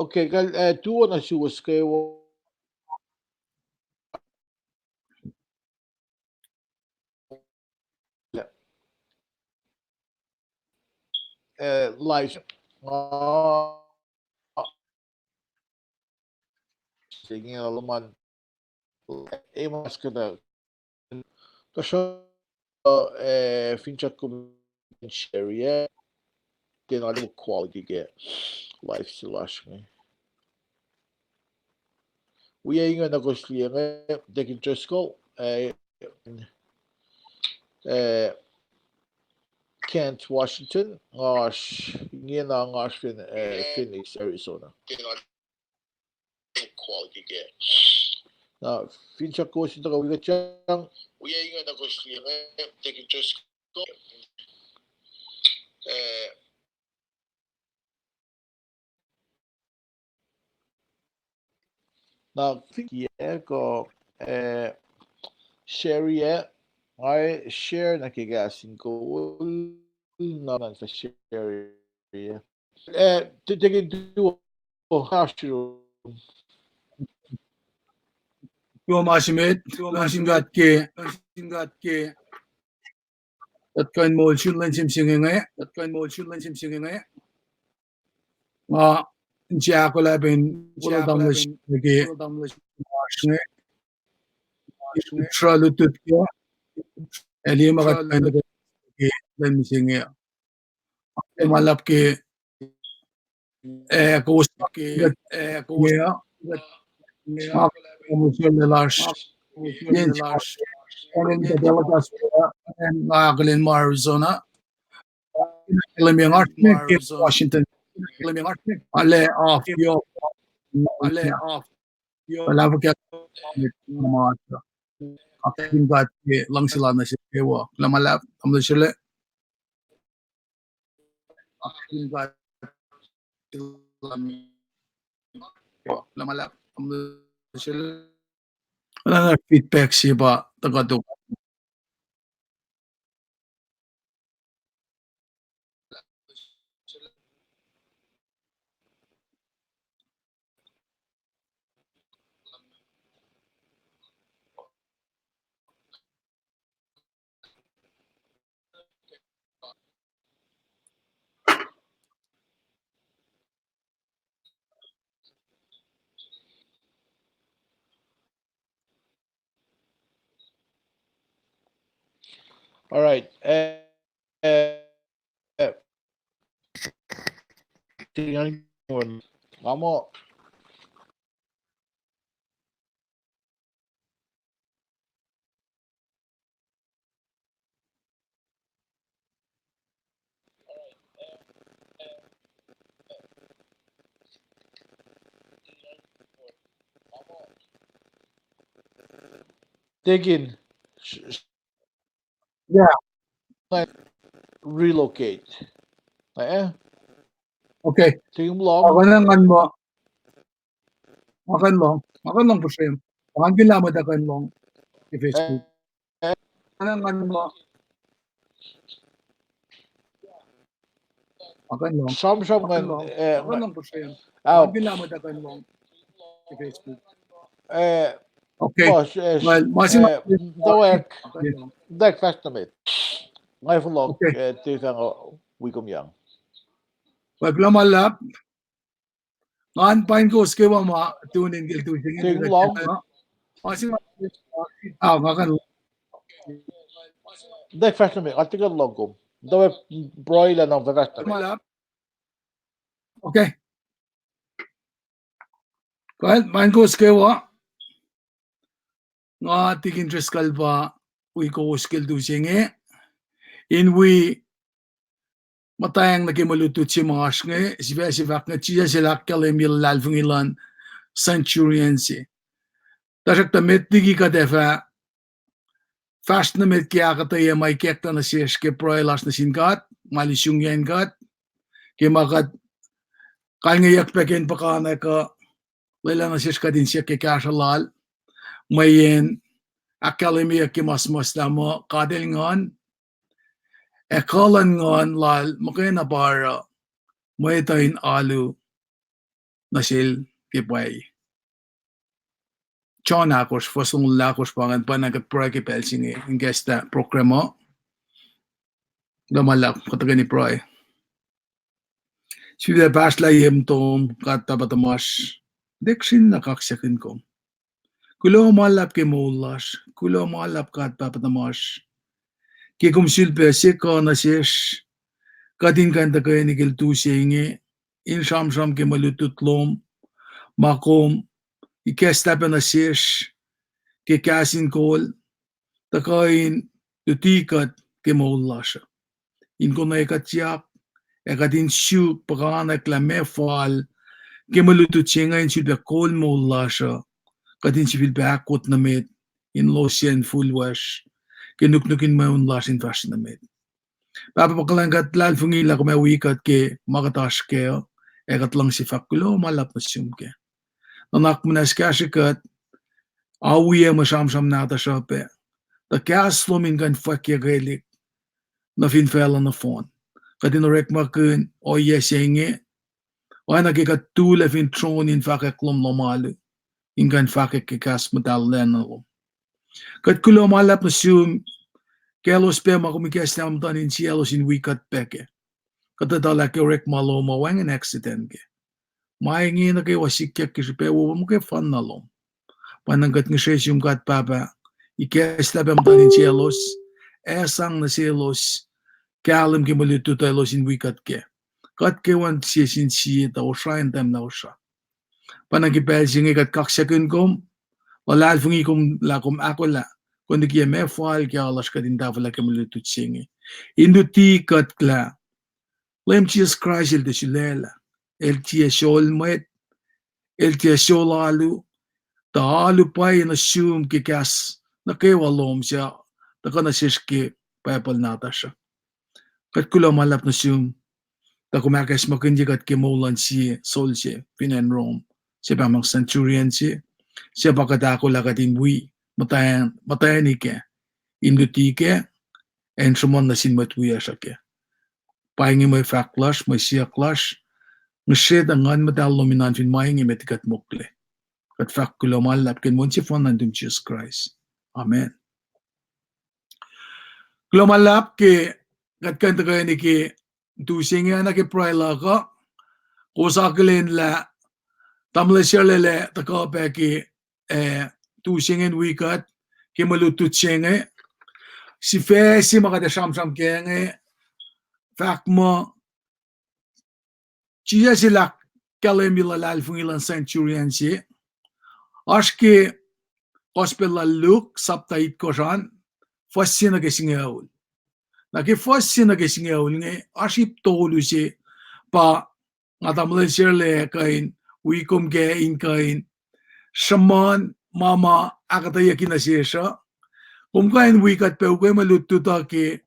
Okay, tuon na siwas kayo live sige alaman mas kada kasha fincha area can I quality get live slash me we are going to go sleep taking just go uh Kent, Washington, ngayon na Phoenix, Arizona. Quality game. Na fincha ko sinta ka wiga chang. We are going to go sleep taking just go. Na yeah ko share yeah. I share nakigasin ko na sa share yeah. Taking do classroom. Yo masimit, lansingat ke dat kan mo chun lan sim singe ngai. Ma chia ko la ben wala dam la ke ngai. Tralu tut ke eli ma ka kan ke lan singe. Malap ke ko ke ya. Ma ko chun la lash. Yen and the delegates and Glen Arizona. Washington. Ale off yo. Wala ka mata. Akin gat lang sila na siya kewa. Lamalap am sila. Akin gat lamalap am sila. Wala na feedback siya ba tagadok. All right. Vamos. Taking Yeah. Relocate. Okay. Tingin mo Ako nang mo. Makan lang po siya. Ang ginamit akan mo sa Facebook. Anong mo? Makan lang. Makan lang po siya. Ang ginamit akan mo sa Facebook. Okay. Well, Dek fastnamit. Ngay vlog titang wikom yang. Wag lamalap. Ngan pain ko skewa ma tunin gil tu singin. Tingin long. Masih makan. Dek fastnamit. Artikel logom. Dawe broiler ng fastnamit. Malap. Okay. Kahit pain ko skewa. Nga tikin tres kalba ui ko skill tu singin. Inwi matayang nakimalutut si mga asnge, sivak nga chiya sila kalemil lalfungilan centurions. Tasak tamit digi ka defa fast na met kya ka tayo may kekta na siya ke proilas na sinkat, malisyong yan kat, kimakat kangayak peken pa ka na ka lala na siya ka din siya ke kasalal, mayen akademiya kimasmas na mo kadel ngon, ekalan ngon lal makina para may tayin alu nasil ke pai John akos fasung lakos pangan panagat proy ke pelsinge ingesta programa damalak katagani proy Sida basla yem tom kata batamash deksin nakaksakin kom kulo malap ke moulas kulo malap kat batamash ke kum silpe se ka nasesh kadin kan ta kay nikil tu senge in sham ke malututlom makom ikesta pa nasesh ke kasin kol takain tutikat ke moulasha in ko na ikatyak ekadin siu pagana klame fal ke malututsenga in silpe kol moulasha kadin sivil bakot na med in losien full wash ke nuknukin maun lasin fashion na med Papa pakalangat lal fungila ko may wikat ke makatash ke ekat lang si fakulo malap na sumke nanak mo na skashikat awiye masam nata shape the Kahs slumin kan fakya gelik na finfela na phone kadin rek makun o yesenge o nakikat tula fin tron in fakeklom normale in kan fakek ke Kahs madal lenalo kat kulo malap na sum kelos pe makumikas na amtanin sielos in wikat peke katadala ke rek maloma wang an accident ke maengi na ke wasikya ke pe wo mo ke fan nalom panangkat ng sesum kat papa ikesta bam tanin cielos esang na cielos kalam ke malutu talos in wikat ke kat ke wan siesin si ta oshain tam na osha panang ke pel singi kat kaksakun kom walal fungi kom la kom akola kundi kia me file ke alas kadin davala ke malutu singi induti kat kla Lem Jesus Christ el de Shilela, el tia shol met, el tia shol alu, ta alu pai na shum ke Kahs, na kewalom siya, ta kana shishke payapal nata siya. Kat kula malap na shum, ta kumakas makundi kat kemolan siya, sol siya, pinan Rome, siya pa mang centurion siya pa katako lakatin wi, matayan ike, induti ke, en sumon na sinmatwiya siya ke. Pahingi may faklash, may siyaklash, Ngesed angan madalo minan fin maing imetikat mokle. Kat fakulo malap ken monsi fon nandum Jesus Christ. Amen. Kulo malap ke kat kanta kaya ni ke dusinga na ke pray laka kusakilin la tamle siyalele taka pa ke dusingen wikat ke malutut siyenge si fe si makada sham kenge fak mo Chia sila kalemila lalfungilan centurion si Aşke gospel Luke saptait kosan fascina ke singaul. Naki fascina ke singaul nge aship tolu si pa ngatamle sirle kain wikum ke in kain shaman mama akata yakina siya. Kain wikat pe ukay malututa ke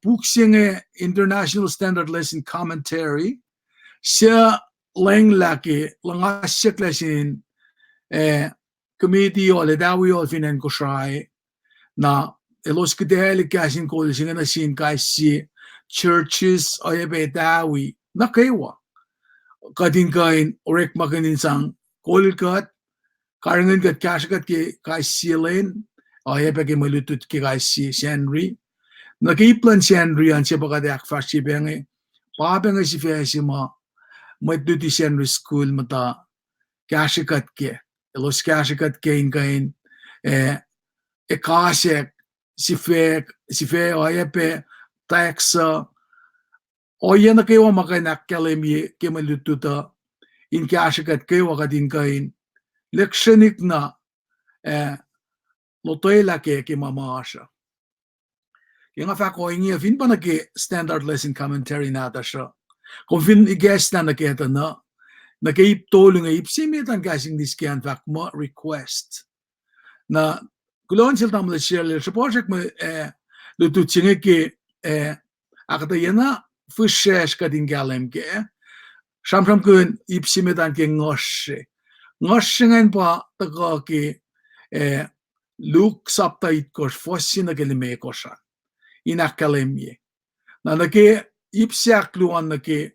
Puxinge International Standard Lesson Commentary siya lang laki langasyak lesin committee o ledawi o finan ko siya na elos kadeli kasin ko singa na sin kasi churches o ebe dawi na kaywa kadin kain orek makanin sang kolkat karangan kat kasyakat ke kasi len o ebe ke malutut ke kasi Henry nakiplan si Henry an siya bakadak fashi bengi pabengi si fesi ma Matuti Henry School mata kasyakat ke elos kasyakat ke in kain Kahsek si fe o yepe taxa o yan na kayo makanak kalemi ke malututa in kasyakat kayo kadin kain leksyonik na lotoyla ke mamasa yung nga ko ingi fin pa nake standard lesson commentary nata siya kung fin i-guess na nakita na nakaiptolo nga ipsimitan kasing diskian fact mo request na kulon sila tamla siya sa project mo lututsingi ke akata yana fushesh kadin galem ke samsam kun ipsimitan ke ngoshe ngayon pa taga ke Luke saptait kos fosina ke lime kosa inakalem ye na nake ipsiak luan nake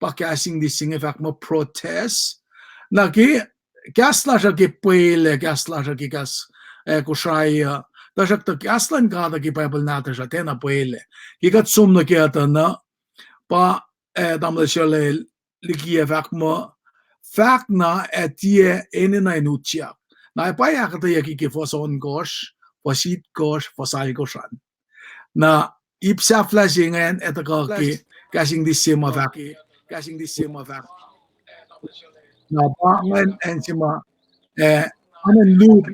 pakasing di singe fak mo protest na ki gas la ki pele gas la ki gas kushaya dashak to gaslan ka da ki bible na ta tena pele ki gat sum na ki ata na pa damle shale likie fak mo fak na etie enina inutia na pa ya ka ya ki foson gosh fosit gosh fosal goshan na ipsa flashingen etaka ki casing this same of na pa ngan ensima anen loop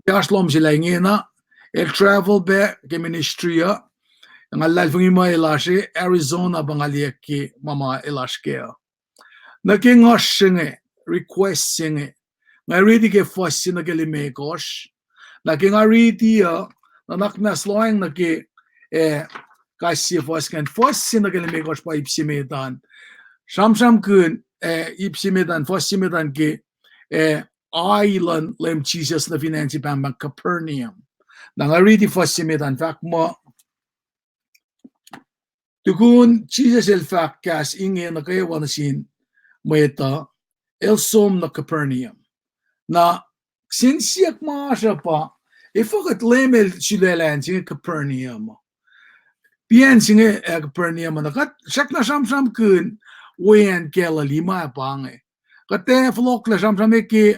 Yaslom sila ingina el travel be ke ministrya ngalal fungi ma elashi Arizona bangaliek ki mama elashkea na ki ngoshinge requesting nga ready ke fosin na ke limekosh na ki nga ready na nakna sloing na ki kasi fosin na ke limekosh pa ipsimedan sham kun ipsimedan fosimedan ki island lem Jesus na finansi pambang Capernaum na nga ready fosimedan fact mo tukun Jesus el fact kas inge na kayo wanasin Moeta, el som na Capernaum. Na sinsiyak mga siya pa, ifakat lemel silelan singe Capernaum. Pian singe Capernaum na kat siyak na sam kun wen kela lima pange. Kate flok la sam ki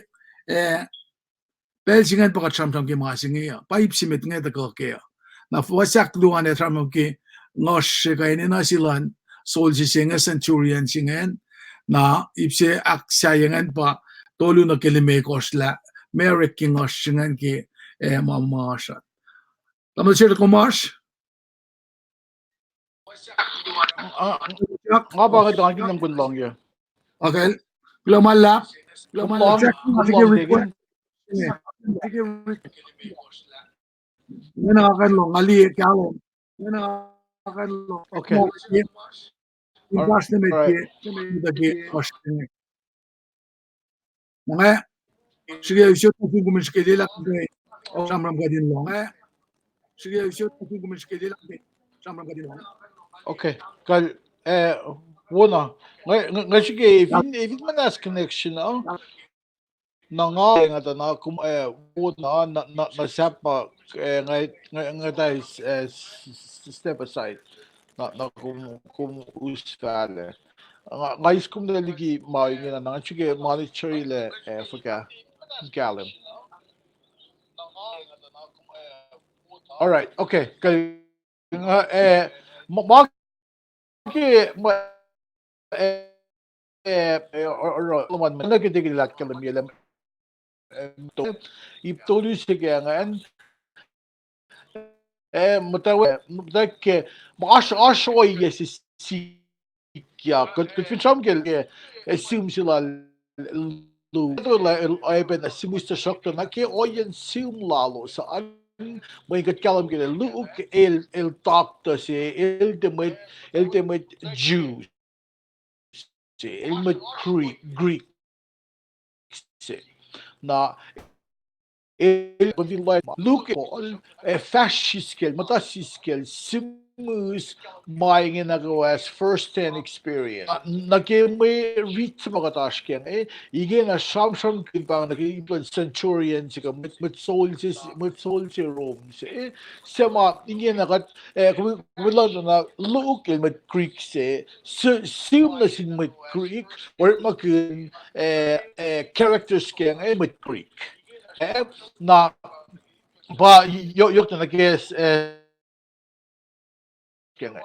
pel singe pa kat sam ki mga singe ya. Paip simit nga ta kaya. Na wasak luan e sam ki ngos kainin na silan sol si singe centurion singen na ipse aksayangan pa tolu na kilimekos la merik kingos singan ki mamasha. Tama siya kumash? Nga ba nga dangin ng gunlong ya? Okay. Glamala. Gunlong digin. Yan nakakanlong. Ali, kalong. Yan nakakanlong. Okay. Imbas na may Alright. Mga sige, isyot na kung gumiskili lang samram ka din lang. Sige, isyot na kung gumiskili lang samram ka din lang. Okay. Kal wala. Nga sige, if manas connection na nga ta na kum wala na sapa nga dai step aside na kum usfale. Nga iskum na ligi maingin na nga sige monitor ile fuka galim. Alright, okay. Kal ma man nagdigil lat kalam yelam iptolu sigangan mutawa dak maash yes ya kut fi chamgel assume sila lu la ay ben asimusta shokto na ke oyen sim lalo sa may gat kalam gel lu el doctor se ultimate Jew ultimate Greek na Luke fasciskel, matasiskel, moose buying in as first hand experience. Naging reach mga tasking igen na sham kin pang naging centurion sika mit soul si Rome sema igen kumila na look mit Greek sim na sin mit Greek or makin characters king mit Greek na ba yok na guess king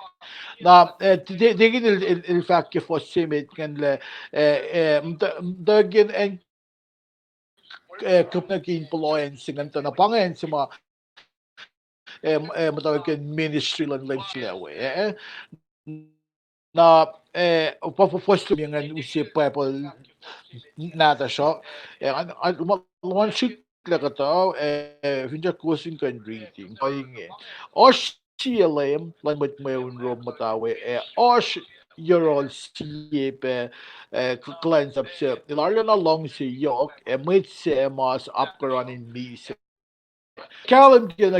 na digin il fact ke for simit kan le dagin en kupna ki employen singan ta na pangen sima matawag kan ministry lan lang sila na papupuesto yung usi people nata siya luman shoot lang ito hindi kusin kan greeting paying o siya lang mit mayon rom matawe your all siye clients up siya ilaryo na long si yok mit siya mas upgrading me Callum dia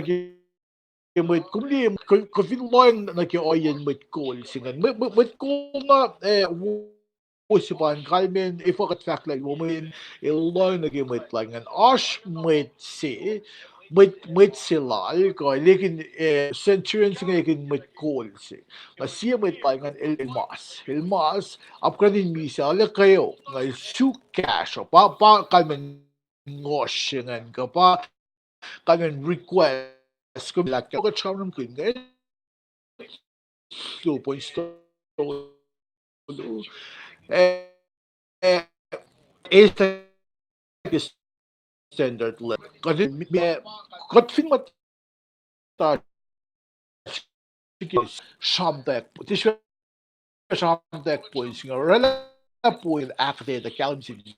mit kundi kufin loin na ki oyen mit kol singan mit kol na usipan kalmen ifakat fact like woman loin na ki mit lang an ash mit si lal ko lekin centurion singan lekin mit kol si na siya mit lang an el mas apkadin misa ala kayo na su cash pa kalmen ngosh singan ka pa kami request ko like ko charm ng kin 2 points eh is like standard level kasi kat fin mata shamtek this shamtek points nga rela point after the calamity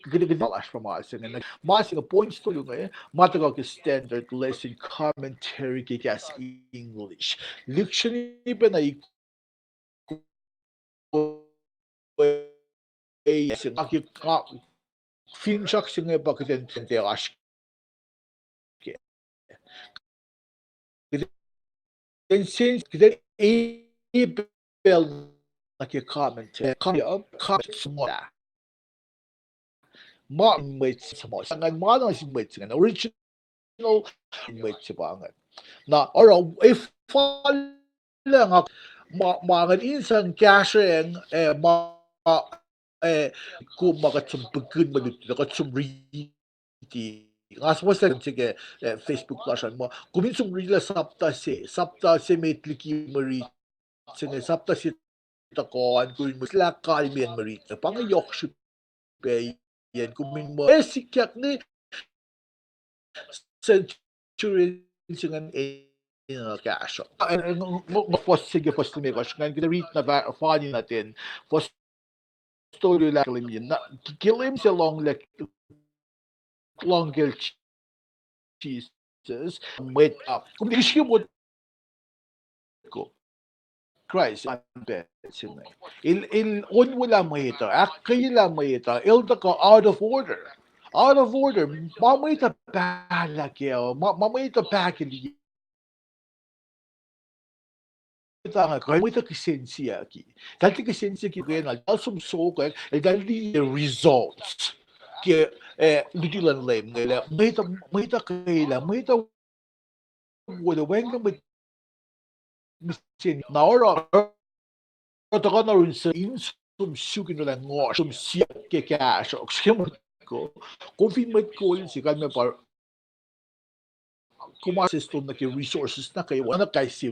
gede from us and masing points to yung matagal ki standard lesson commentary ki kas English dictionary pa na ki film shak singa ba kiten te ash then since kiten email na ki commentary comment mo ma mates mo sangan mo na si mates nga original mates ba nga na or if lang ako mga insan cashen eh kung makatsumpagkun malit nakatsumriti ngas mo sa sige Facebook plashan mo kuminsum rila sapta se metliki marit sige sapta si takoan kuin mo sila kalmian marit pangayok si pe yan kumin mo sikyak ni century singan cash. Post sige post me kasi nga kita read na funny natin post story lang yun na kilim sa long cheeses wait up kung di siya mo ko Christ il on wala mo ito akila mo ito il ka out of order mamita pala kaya mamita pakili tanga ko muita kisensia aqui. Tanto kisensia que ganha dal sum soco e dal di results que lutilan lem ngela muita kaila muita wala wenga mit misin na ora to kana rin sa in sum sukin la ngor sum sia que cash o schemo ko confirmat ko si kalme par kuma system na que resources na kayo na kay si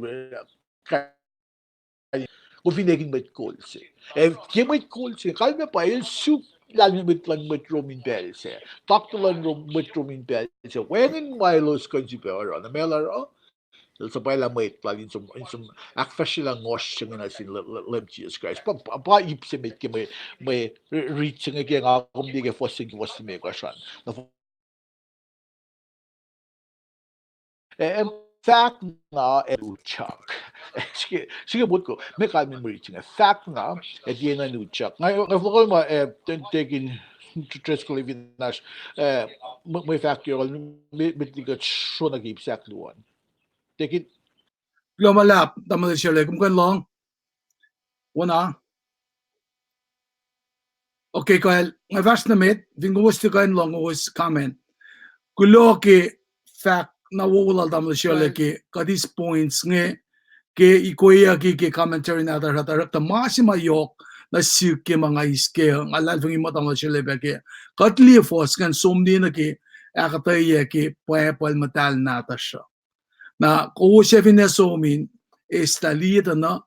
Confidering met Colse. Je met Colse, kan me pa el soup lang met Romin Belze. Taktulan met Romin Belze. When in Milo's consider on the Meller, sa pala met lang in some akfashi lang ngos siya na sin lem Jesus Christ. Pa ipse met ke may reaching again akom di ke fosing was me question. Fact nga Nuchak. Sige buat ko, may kami reaching. Fact nga, di na Nuchak. Ngayon, nafukol mo, taking tres ko living nash, may fact yun, may tigat siya nag-ibsak luwan. take it. Glomalap, tama siya kung kan long. Wana. Okay, kahel, nga vast na mit, vingumus ti kan long was comment. Kulo ke fact na wala tama siya ke kadis points nge ke ikoya ke commentary na tarak ta masima yok na siuk ke mga iske ang alal vingi mo tama siya ke katli fos kan somdi na ke akatay ke pwepal matal nata siya. Na ko siya vinesomin estalita na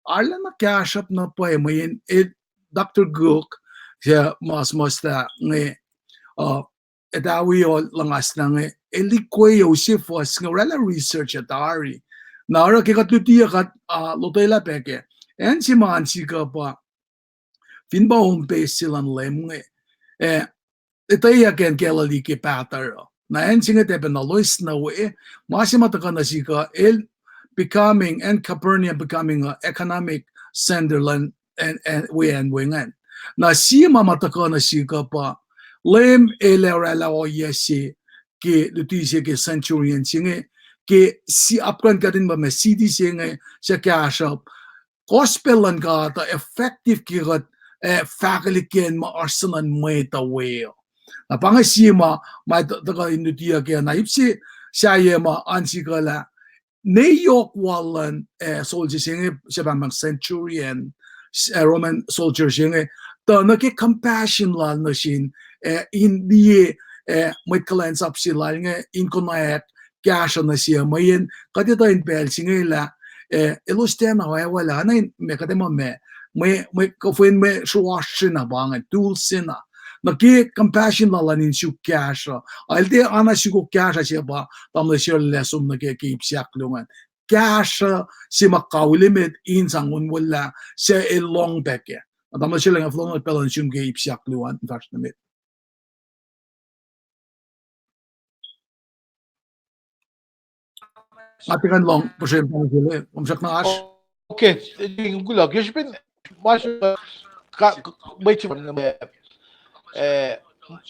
Arla na cash up na po mayin Dr. Gook siya mas ta nge etawi o langas na nge elikwe yo si fos nga rela research atari na ara ke katutiya kat lotela peke en si man si ka pa finba homepage silang lem nge itaya ken kelali ke patar na en singa tepe na lois na we masima taka na si ka becoming and Capernaum becoming an economic centerland and we and wingan. Na si mamataka na si ka pa lem elerala o yesi ke lutisi ke centurion singe ke si apkan ka din ba me city singe sa cash up gospel ka ta effective ki gat faculty ken ma arsanan may ta weo. Na pangasima may taka inutia ke na ipsi siya ma ansi ka la New York wallen soldier singe siya bang centurion Roman soldier singe ta naki compassion lan na sin hindi may kalens up sila nga inconayat cash na siya mayin kadito in bel singe la ilustema wala na me kademo may kofin me shuwash na bang tools sina naki compassion la lanin siya cash alde ana siya cash siya ba tamle siya lesson naki keep siya klungan cash si makaulimit insangun wala siya long back ya tamle siya lang flong pelon siya keep siya klungan fast na mit atikan long po siya umsak na ash Okay, نقول لك ايش بين ماشي بيتي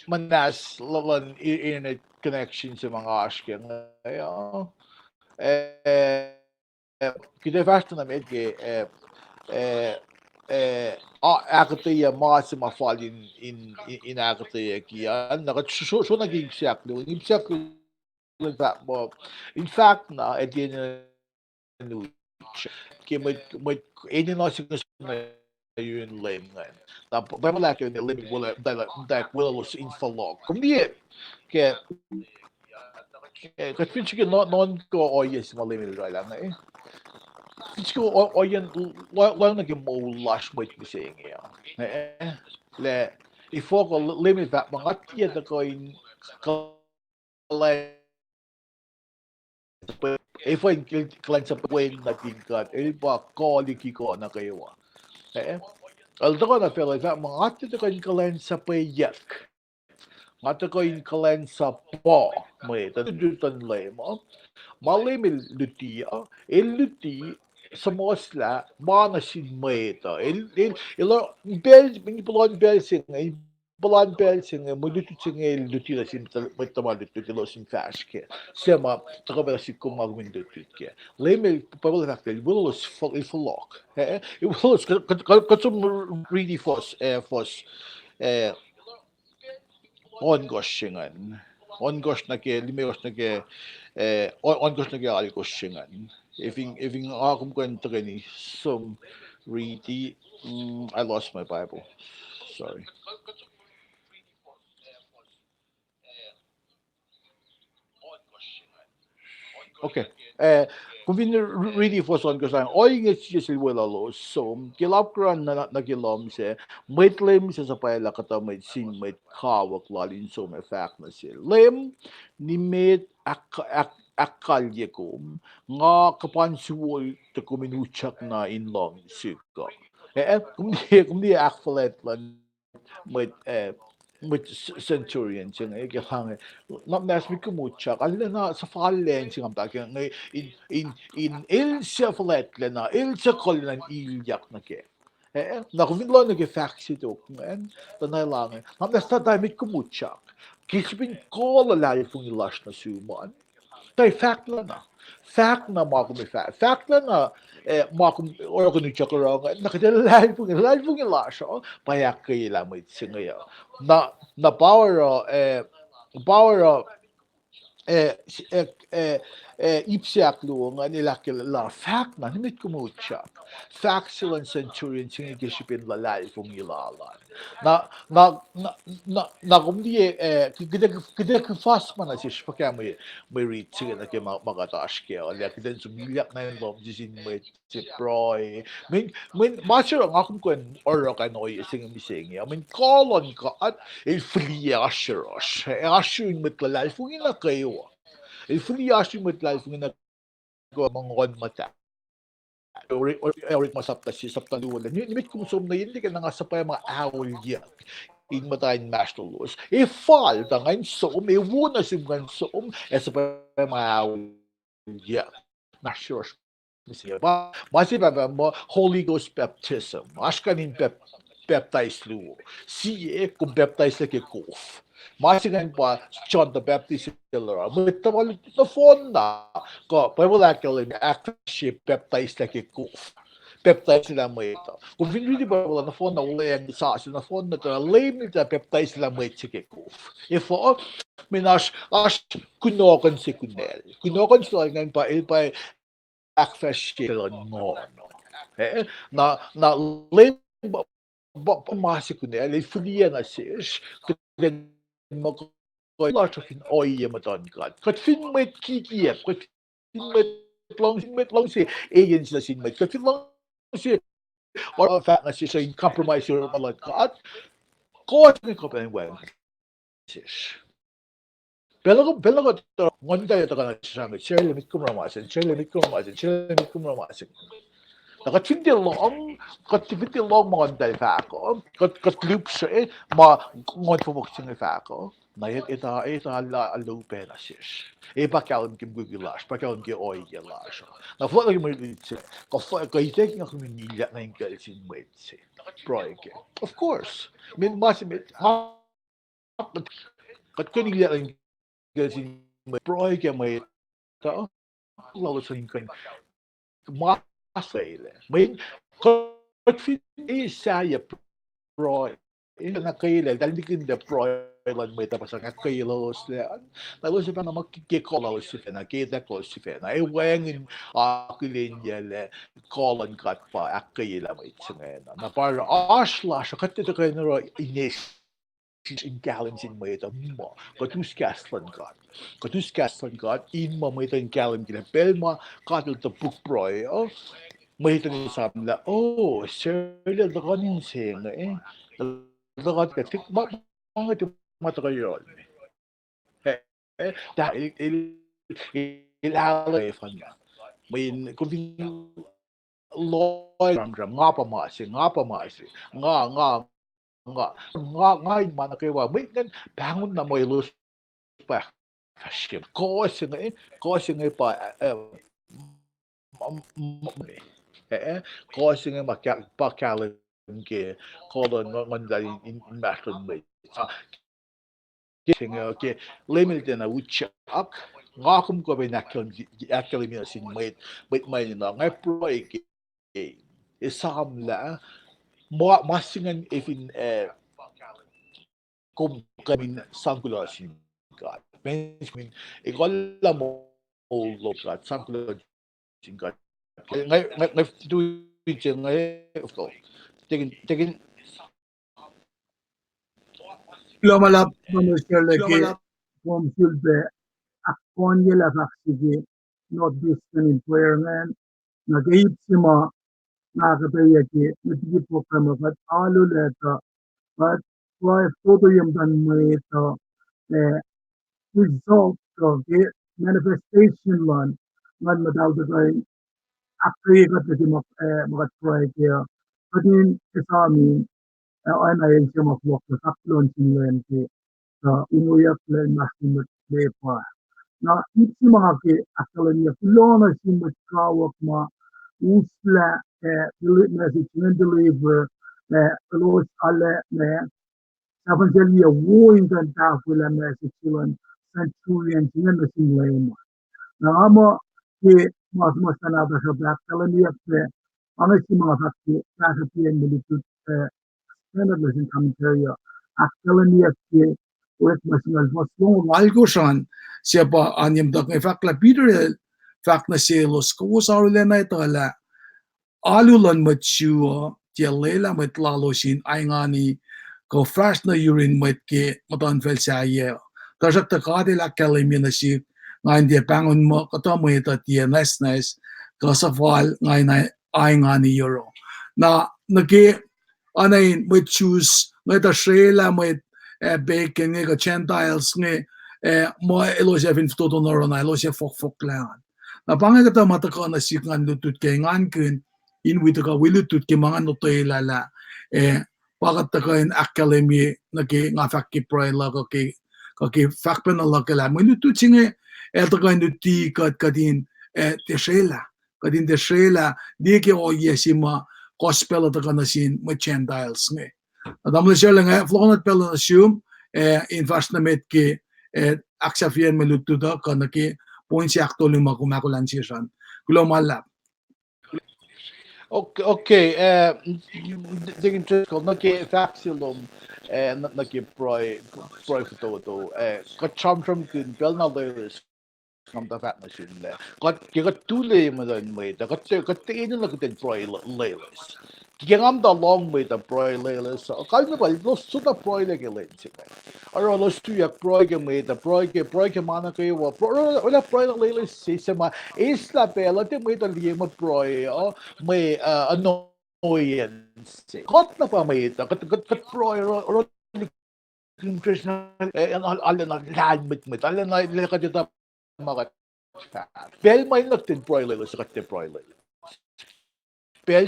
manas lalan internet connection sa mga aşkın. Kita fast na medge akıtıya masima fall in akıtıya ki ya nakat şu naging saklo in fact na edin ki may edin na siguro yun lame ngayon. Tapos, pero wala kayo limit wala dahil wala los infalog. Kung di kaya kasi pinch ko non ko oyes malimit wala na eh. Pinch ko oyen wala naging maulash mo ito kasi nga. Eh, le ifo ko limit that mga tiyan na ko in kalay ifo in kalan sa pwen na tingkat eh ba koliki ko na kayo. Eh, although na feel like that mga ati ko in kalan sa payak. Ati ko in kalan sa po. May tadutan lay mo. Malimil luti luti sa mosla mana sin meta bel pinipulon bel sing bulan bel sing mo luti sing luti la sin meta mal luti lo sin faske sema travel si como algum luti ke lemel pablo faktel bulos folok bulos katsum really eh ongoshingen ongosh na ke limeos na ke ongosh na ke ali koshingan if akum kwento gani some really I lost my Bible sorry okay kung vin really for son ko sang oy nga siya wala lo so kilap kran na kilom se may lem sa pala kata may sin may kawak lalin so may fact na sila lem ni met akalye ko nga kapansuol te kuminuchak na inlong sika kung di akfalet lan may centurion siya nga ikahang not nas mi kumucha ala na sa fallen siya nga ngay in il siya flat na il siya kolinan ilyak na ke na kung lo na ke faxi to men tanay lang not nas ta mi kumucha kisbin ko la fung ilash na suman Tay fact lang na. Fact na mga kumifa. Fact lang na mga organizya ko raw nga nakadalal po yung laso payak kayo lamay singayo. Na power ipsiaklu nga nila kilala fact na nimit kumutsak fact silang centurion sinigishipin lalay kung ilalan na kumdi kida fast man asi pakya may read sige na kaya magataas kaya kaya kida sumilyak na yung lom jisin may si proy min masir ang akong kwen or kanoy sing mising ya min kolon ka at il free assuros assuring mit lalay kung ina kayo il free assuring mit lalay kung ina mangon mata Eric masapta si sapta luwala nimit kumsum na hindi ka na nga sa pa mga awol yan in matayin master laws e fall da ngayon som e wuna sim ngayon som e sa pa mga awol yan na sure ba masih ba mo Holy Ghost baptism aşkanin baptize lu siye kung baptize ke kof masih kan pa John the Baptist lara mitawal na phone na ko pa wala ka lang actually baptize ke kof baptize sila mo ito kung hindi ba wala na phone na wala yung sa na phone na to lame nita baptize sila mo ito ke kof if minas as kunokan sila ngayon pa ilpa akfashkel no na pamasi ko niya fulia na sis kung mo lot of in oye madon god kat fin met kikiyep kat fin met long si aliens na sin met kat fin long si or fact na si in compromise your malad god ko ko pa wen sis Belaga nganda ya taka na siya share limit ko ramasin share limit ko ramasin share limit ko ramasin nakatindi long katibiti long mga dal fa ako katloop siya ngon fumok siya fa ako na ita la alupe na sis pakalam kim gugilash pakalam ki oy gilash na fo lagi mo itse ko itek nga kuminilya na yung kalsin wait si proike of course min masimit kat kanilya na yung kalsin proike may tao lalo sa yung kan masele may Could saya pro ina na kaila dahil di kinda pro lan may tapos ang kailos lalu siya na makikikola si Fena kita ko si Fena wengin akilin yale kolan kat pa akila may tsengena na para asla siya katito kayo na inis in gallons in may ito mo katus kaslan kat in mo may ito in gallon kina pelma katil to book proy Mahita ni samla, oh, Shirley dakanin singa dakat ka tik mga ti mata kayo dahil ilala fan may kung loy ram nga pamasi nga mana kayo may kan bangon na mo ilus pa fashion ko singa pa causing him a bacalin ke kolon nganda in matlon may ke limit na ucha ak ngakum ko ba nakal mi sin may na ngay pro ke isam la mo masingan ifin kum kamin sangkulo sin God men ikolla mo lo God sangkulo sin God ngay tuwing ngay ko tingin Lumalap manusyal ki komsulbe akkonye la vaksige not distan employment nagayip sima nakataya ki nagigip po kamagat alo leta but why photo yung dan mo ito result of the manifestation man man madal da actually got the mga try kaya pagin kasami ay na yung siya makuha sa taklon sinwen ki sa inuyak lang masimot lepa na iti mga ki akalan niya kulona simot kawak ma usla message na deliver los alle evangelia wuin kan tafula message silan centurion sinan na sinwen Nangamo ki mas tanada sa black kalaniya pe ano si mga fakti nasa piyan militut standardizing commentary akkalaniya ki with mas long algo shan siapa anyam dak fakla Peter fakna selos ko sarule na itala alulan machuo tia lela met lalo sin aingani ko fresh na urine met ke matan fel sa ye tajak ta kade la kalemi na si ngain dia bangun mo kato mo ita tia nice ka sa fal ngain na aingani euro na nake anain met choose met a shela met bacon nge ka gentiles nge mo elo je fin toto no na elo je fok lan na pangai kata mata ka na sikan lutut ke ngan kun in with ka wilutut ke mga notoy lala pakat ta ka in academy na ke nga fakki pray la ka ke fakpen la ka la wilutut singe ta ka nuti kadin te shela kadin te shela di ke o yesima gospel ta ka na sin mo gentiles nge adam le shela nga flonat pel na assume in fast na met ke aksafien melutut ka na ke point si actually makumakulan siya global lab Okay, det är intressant. Något faxilum, något proj för då. Got cham kun belna lös som det fattar sig där. Got tule med den med. Got det är något den proj lös. Gingam da long med the proj lös. Kan det väl lås så där proj lägga lös. Aro lås du jag proj med the proj mana ke wa proj lös se ma isla bela det med det lema proj may annoyance. Got na pa may ito. Kat pro Krishna alla na lalmit mit alla na lekat ito mga bel may nagtin broiler sa katte broiler. Bel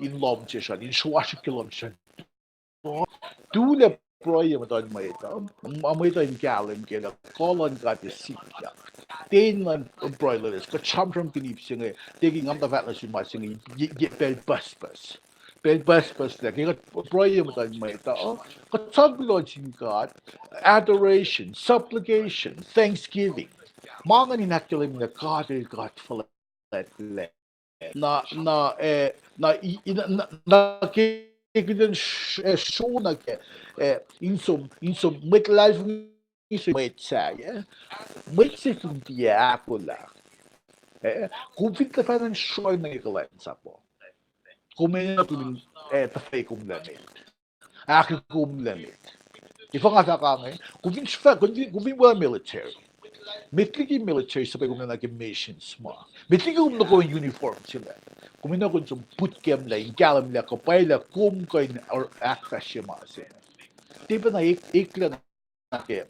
in lom siya in swash kilom siya. Dule broiler mo doon may ito. Amoy ito in galim kaya kolon gati sikya. Tên là broiler có chăm trong cái nhịp sinh ấy, thế cái ngắm ta phát là sinh mà sinh ấy, bel bus là cái broiler mà ta mấy ta, có chăm cái lo sinh God, adoration, supplication, thanksgiving, mga ni nakilim na God is God full let na kikiden show na ke in som midlife ni may saya Mexican diácola. Convinta para en show na ikalensa po. Kumena tumin tafay kumlamit. Aki kumlamit. Ifa nga sa kami, kumvin wala military. Mitligi military sa kumena naging missions mo. Mitligi kumena ko yung uniform sila. Kumena ko yung bootcamp la, ingalam la, kapay la, ko yung akta siya mga sila. Diba na ikla na kaya,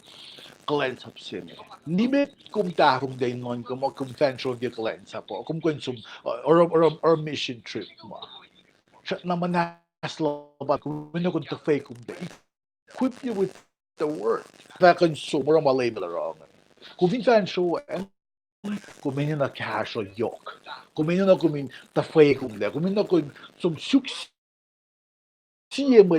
Glenn sini. Nimet kum tarong day non kum conventional di Glenn sa po. Kum konsum or mission trip mo. Siya naman naslo ba kum kun to fake kum day. Equip you with the word. That consumer ang malabel wrong. Kum conventional kumin na casual yok. Kumin na kumin ta fake kum day. Kumin na kun sum suks siya mo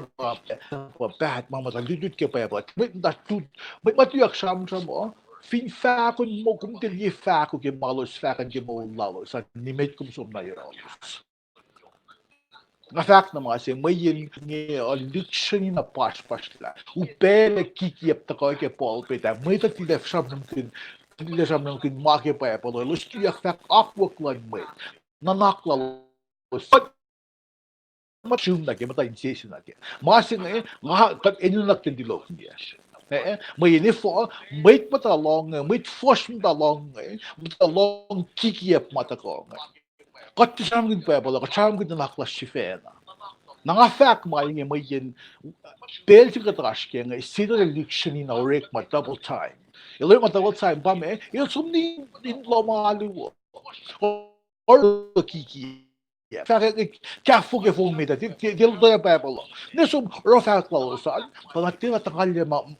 bad mama ta dudut ke pa ba da tut matuyak sam mo fin fa kun mo kum til ye fa ku ke malos fa kan ke mo lalo sa nimet kum som na yoro na fact na mga se may yin nge diction na pas la upele kiki ap ta ko ke pol pe ta may ta tilef sam nung kin ma ke pa pa lo stuyak fa akwak like me nanakla Machum na ke mata insisin na ke. Masin kat enu nak ten dilok niya. May ini fo may mata long may force mata long kiki ap mata ko. Kat tisam gid pa bala kat tisam gid na klas sifena. Nanga fak may yin bel si katrash ke nga sito de dictionary na rek ma double time. Ilo ma double time ba me? Ilo sumni in lo malu. Or kiki كافو كيفو ميدا ديال ضيا بابلو نسوم رفع كلوسان فلاتيلا تقال ما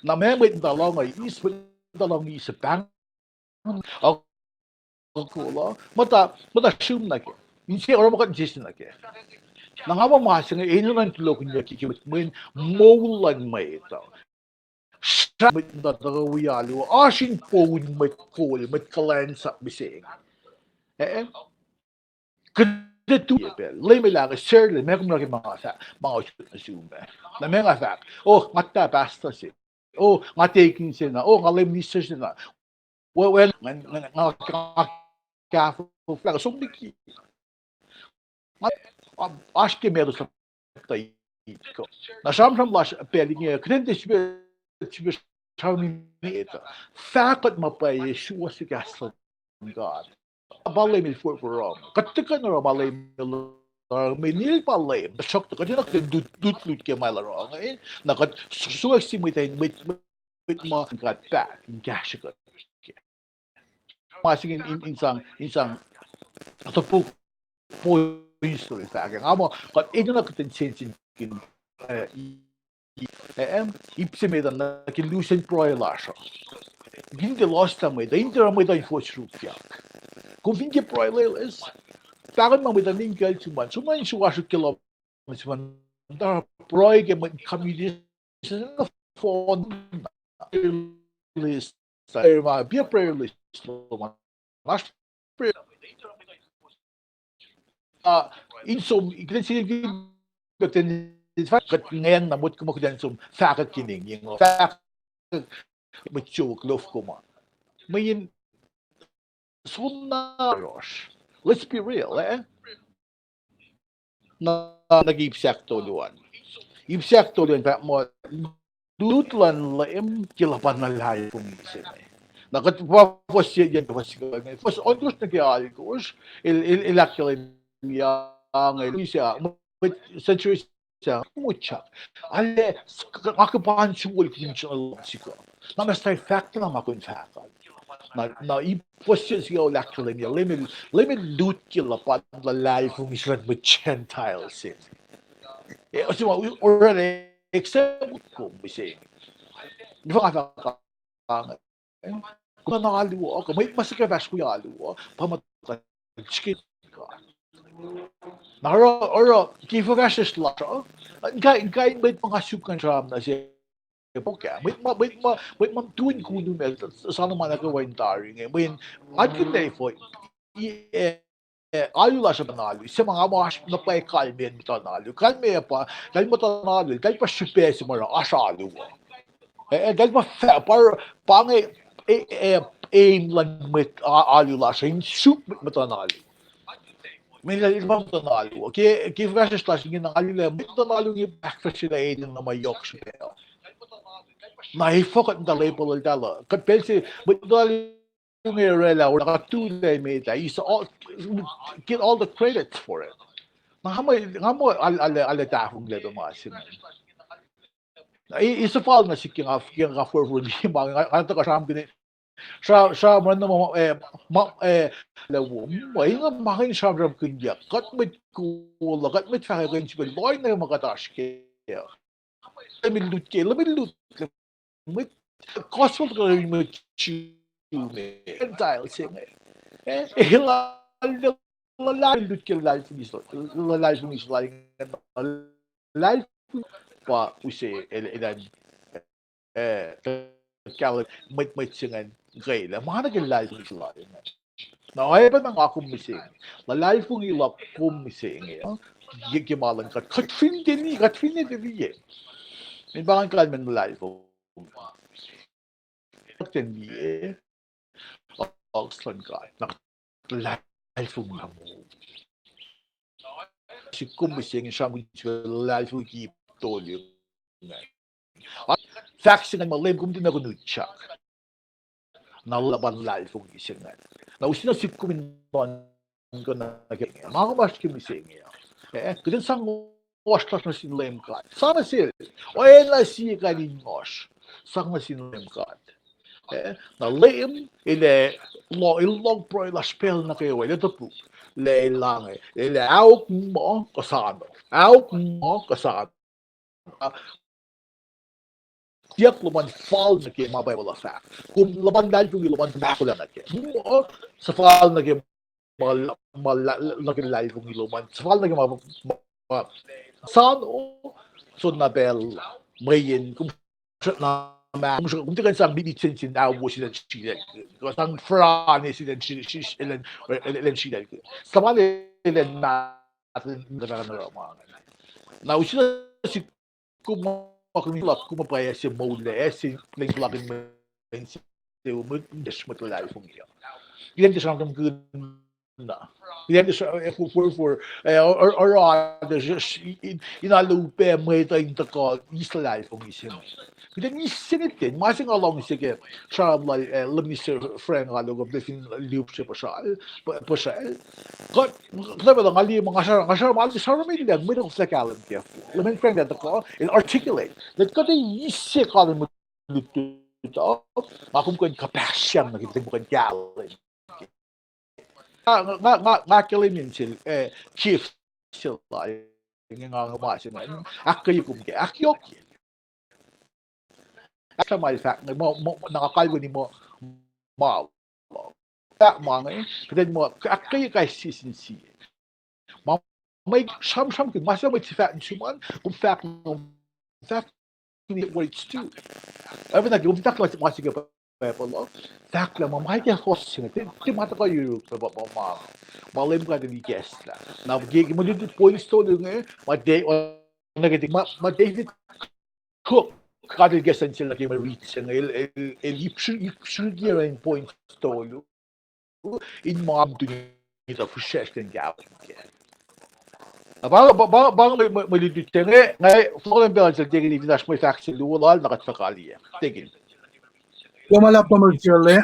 نما ميد دالونغ يس دالونغ يس بان أقولا متى شوم نكى إنسي أرام كان جيس نكى نعم ما سنة إنه نانتلو كنيا كي من مولان ميدا mit da wialo ashin phone mit call mit kalensa bising kada tu bel le me la share le me kuma mga sa mga assume na me nga sa oh mata basta si oh nga taking sina oh nga lem ni sina well nga ka fla so biki acho que medo sa tay ko na sam las pelinge krente tibe tawni eta fakot mapay shuwa si gaslan god balay mil for rom katika na balay mil minil balay basok to kadina dut lut ke mala ro na kat suwa si mit ma kat back gash ko masing insang atau points to sa akin amo kat ito na katin sensin kin ipsimeda na kilusen proilasho hindi lost tamay da hindi ramay da info shrupyak kung hindi proilas takon mamay da ninggal suman suwasho kilo suman da proi ke community na phone list sa bia prayer list mas insom ikinsin kat ngayon namut ko mo sum fakat kining yung fakat mature love ko man may sunna rosh let's be real na nag-ipsak tuluan ipsak tuluan pa mo dutlan laim kilapan na lahay kong isin nakat pos yan pos pos ondos na kaya alikos ilakil yang Indonesia century siya mucha ale akapan suwal kinchal siko na mas fact na makun fact na ipos siya lakil niya limit dut kilapan na lahay kong isin with Gentiles kasi already except ko bising di ba ka kung nakaliwa ako may masakavas ko yaliwa pamatay chicken ka oro kifagash lato kay may pangasukan ram na siya poka may tuwin kuno na sana man nagawa yung taring may at yun day po ayo la sa panalo sa mga mas na pa kalmen mo tanalo kalme pa dahil mo tanalo dahil pa supes mo ra asalo dahil pa par pangay aim lang mit ayo la sa soup mo tanalo may ibang tanalo okay kaya slash ngin ng alila mo tanalo yung breakfast sila na mayok siya naifokot na label dala kapelsi mo tanalo yung irela or nakatulay may ta is all get all the credit for it nga mo ala tahong ledo masin isa fall na si king for di mga kanto ka sam gini sa man mo lawo ay nga makin sa ram kunya kat mit cool kat mit fa kan si boy na makatash ke lamil lut mit cosmo ko mit Gentile sing lalaki lut ke life ni so life ni so life pa use elan kala mit singan gay la mga naging life ni so na ay ba nang ako mising la life kong ilap ko mising gimalan kat fin din ye min bang kan men life ko ten ye Oxford guy life kong mo si kumising siya mo life kong keep tolyo facts ng malim kung din ako nutsak nalaban life kong ising na usina si kuminon ko na mga mas kumising kaya sang wash class na sinlem ka sana sil o ela si kaningosh sang na sinlem ka na lem ile long pro la spell na kayo ile to le lang ile out mo kasano tiap luman fall na ke mabay wala fact kung laban dahil kung luman na ko lang na ke sa fall na ke lagi live kung luman sa fall na ke san o so na bel mayin kung na kung tikan sang binitsin sin awo sila chile ko sang frane sila ilan chile sama ilan natin mga na usila si kuma pa si mole si plain plugin men si des matulay fung iya ilan dis ang na ilan dis for or inalupe mo ito yung tako islay fung isim then isinitin masing along sige siya lamni si friend lalo ko blessing liup siya pa siya God, sabi lang, ali mga kasar, mali sa ramin lang, may nang flakalan kaya. Lamin friend at ako, and articulate. That ko tayo isip ka mo dito, akum ko yung kapasyan, nakitig mo kang galing. Nga sila, chief sila, yung nga ngamasin na, akayo kumke, akyok. Asa may fact, nakakalgo ni mo, ma, mga, kasi mo, akayo kay sisinsi. May some good myself with fat and human kung fact what it's too even like yung fact like masih ka pa lo fact lang mamay ka host sing ti mata ko you pa ma malim ka din guest la na gig mo dito points to ng ma day on negative ma David Cook kada guest ang sila kay reach ang you should get in points to in mom to nito for session gap bang malilitenge ngay floren bel sa degen ni dash mo fax luwal nakatfakali degen Wala commercial ale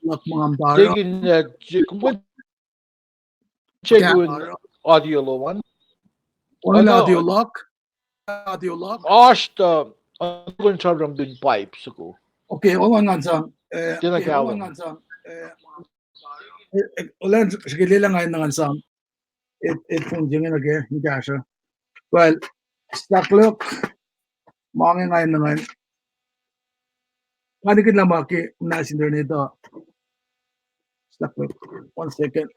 lak mga ambaro degen kung kaya chegun audio lo one wala audio ano lock asta kun sabram din pipes ko okay owan nga sa tinakawan ulan sige lang ngayon nga sa it fungjingin again ni Kasha well stock look mga ngayon naman kadikit lang maki nasin doon nito stock look 1 second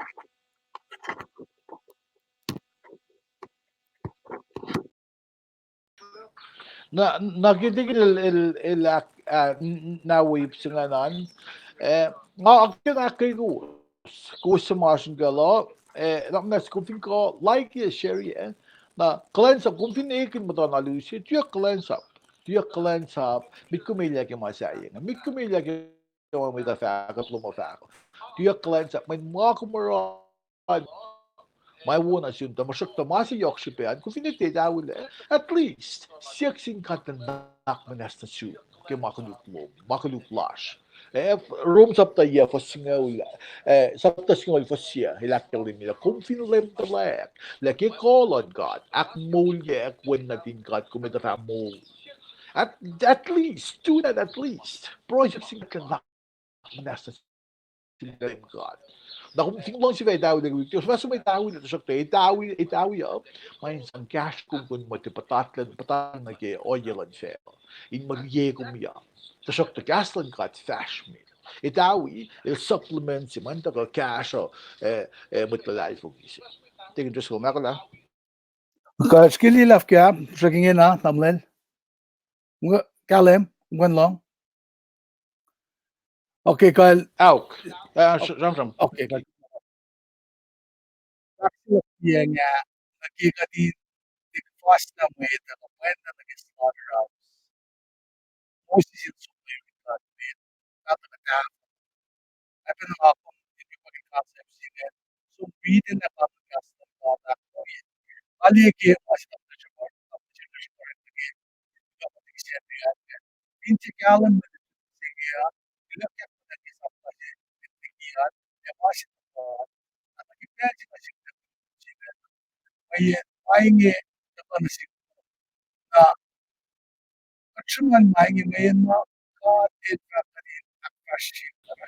na nagidig il na wave singanan nga akin akay ko sa masin galo nak nas ko fin ko like share na cleanse up kung fin mo to na lucy tu cleanse up mit kumilya ke masaya mit kumilya ke mo da fa ka plumo fa tu cleanse up may mga kumara my one assumed the Mashuk Tamasi Yokshipan, Kufinite Dawile, at least 16 katanak manesta su, Makaluk Lash. Rooms up the year for single, Sapta single for Sia, Hilakali Mila, Kumfin Lem the Lak, like a call on God, Ak Mole Yak when nothing God commit a mole. At least, do that at least. Projects in Kanak manesta God. Da kung lang si daw de Victor, mas may tao na sa kay itawi up, may isang cash kung mo te patatan na ke oyelan siya. In magye kumya. Sa sok te gaslan kat fash me. Itawi il supplement si man ta cash mo te life og isa. Tingin just ko makala. ka skilli laf kya freaking na tamlen kalem ngwan long okay kal Auk. Ram. okay kal yeah nga nakikati fast na mo ita na kwenta na slaughterhouse most is so Apa nama aku ini bagi konsep sini. So breathe in the Kaliyeki Ince Gallen Mainge na Akshuman mainge mayema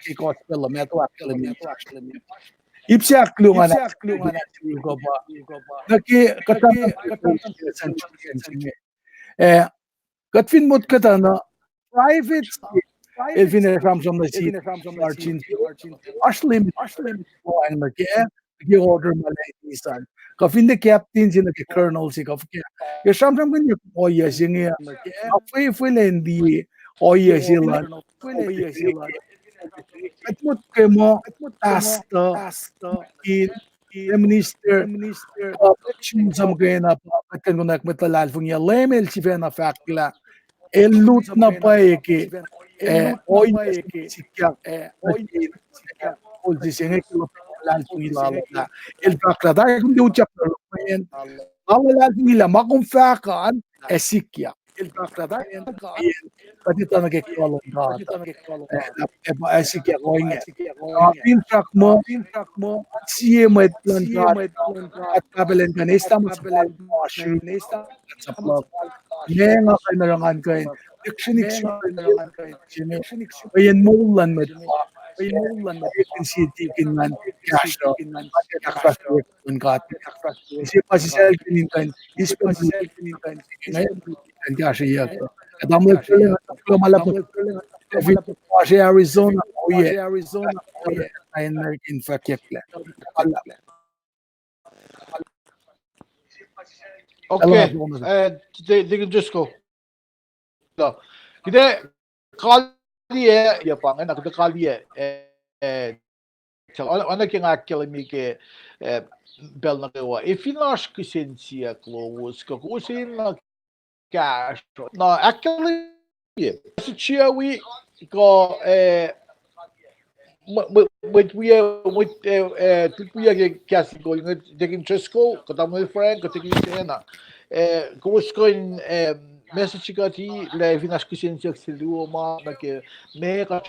ki gospel meto akademi ipse aklungan ko ba naki katana sense eh katfin mot katana private Elvin Ramson na si Archin Ashlim ang nake ki order malaisan kafin de captain sina ke colonel si kaf ke ya samsam kan ya oya singi afai lendi oya silan atmut ke mo asta in minister election sam ke na kan kunak metalal fung ya lemel si fena fakla elut na paeke hoy sikya posisyon ko lan ilala el fakrada hindi chapter yen awala nila makumfakan esikya katita nagkakalong gata esikya ko nga pin track mo siye mo plan at kabelen kanista mo sa washroom at sa plug nga kay narangan kay dictionary sini ayan mo ulan mo can see tikin man cash nakfast kan kat kasi pa si sel kinin kan ispan ngayon kan cash iya kadamo ko malapot every kasi Arizona oh yeah ayun na infect yakla ala ala Okay, ko mo they can just go. Kide kaliye yapang na kide kaliye ana ki ngakkel mi ke bel na kewa if inash kisensia close ko kusin na cash na akkel si chiawi ko we kasi ko yung taking Trisco katamo yung friend ko taking na kung ko in message ka ti le vinas kisin siya siluo ma na ke me ka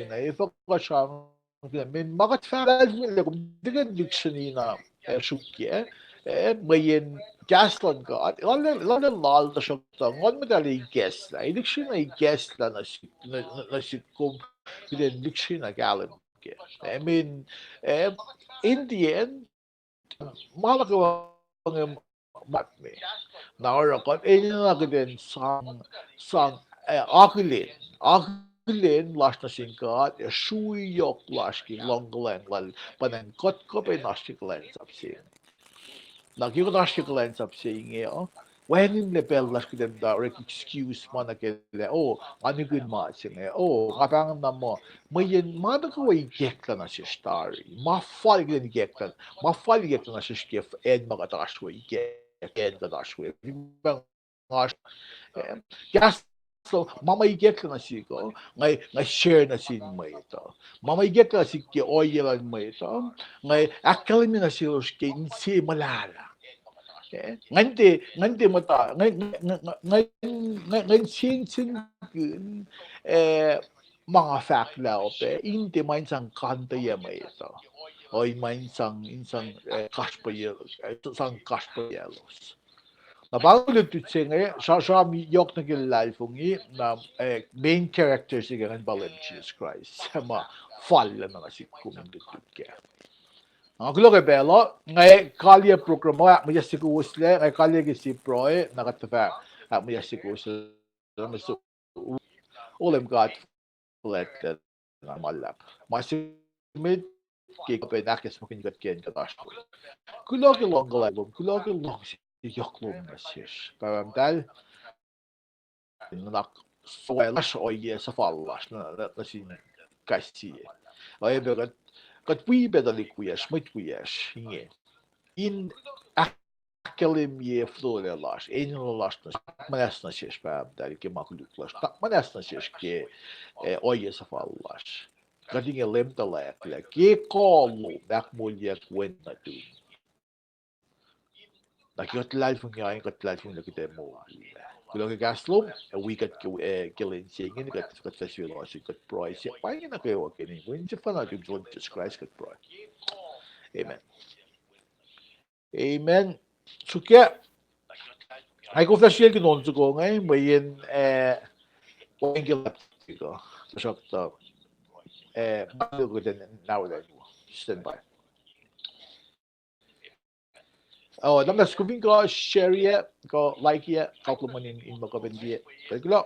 na if ka siya men magat fa le kum diga dictionary na shukye mayen gaslan ka lala lal da shokta ngon medali guess la dictionary guess la na kum dictionary na galim I mean, in the end, malaki ang matme. Naorakot, na din sang akilin, lash na singkat, shui yok lash ki longlen, lal panangkot ko pa nastiklen sapsin. Nakiko nastiklen sapsin when in the bell lash ki dem direct excuse man na kele, ano good match kapang na mo, mayen mada ko ay gekla na si story. Mafal glen gekla. Mafal gekla na si skif ed magatashwe ed gadashwe. Gas so mama gekla na si ko ngay share na si mo ito. Mama gekla si ki oyelan mo ito. Ngay akali na si uske si malala. Ngante mata ngan sin kun mga fact lao pe inte main sang kanta ya mai ito oi main sang insang kaspa yelos sang kaspa yelos na bago ulit tutse nga siya mi yok na kilala fungi na main character siya ng balim Jesus Christ ma fall na nga si kumindut kaya ang gulo kay Belo, ngay kalye programo, may si kusle, ngay kalye si proe, nakatafa, may si kusle, ulem got collected na malap. Masimit, kikape nakis mo kinigat kiyan katash. Kulo ki long galabom, kulo ki long si yoklom na siya. Paramdal, nak soelas o sa fallas na si kasi. Ay begat, kat wi bedali kuyas, may kuyas, hinge. In akademie Floridas, Enilalașnas, manęs dar iki makluklas, manęs ke oje safallaš. Kadinge lemta laikle, ke kolu mek mulje kwenna tu. like got life from your got life from the demo. Kulo ka gaslom, we got gilin singing, got physiology, got price. Why you not go again? When you find out you join Jesus Christ, got price. Amen. Amen. Suka, ay ko flash yun kinon ko ngay, mayin, wain gilap ko. Pasok to, bago ko din now then, stand by. Oh, dam nas kubing ko share ya, ko like ya, kauplo man in mga kabendiya. Kaya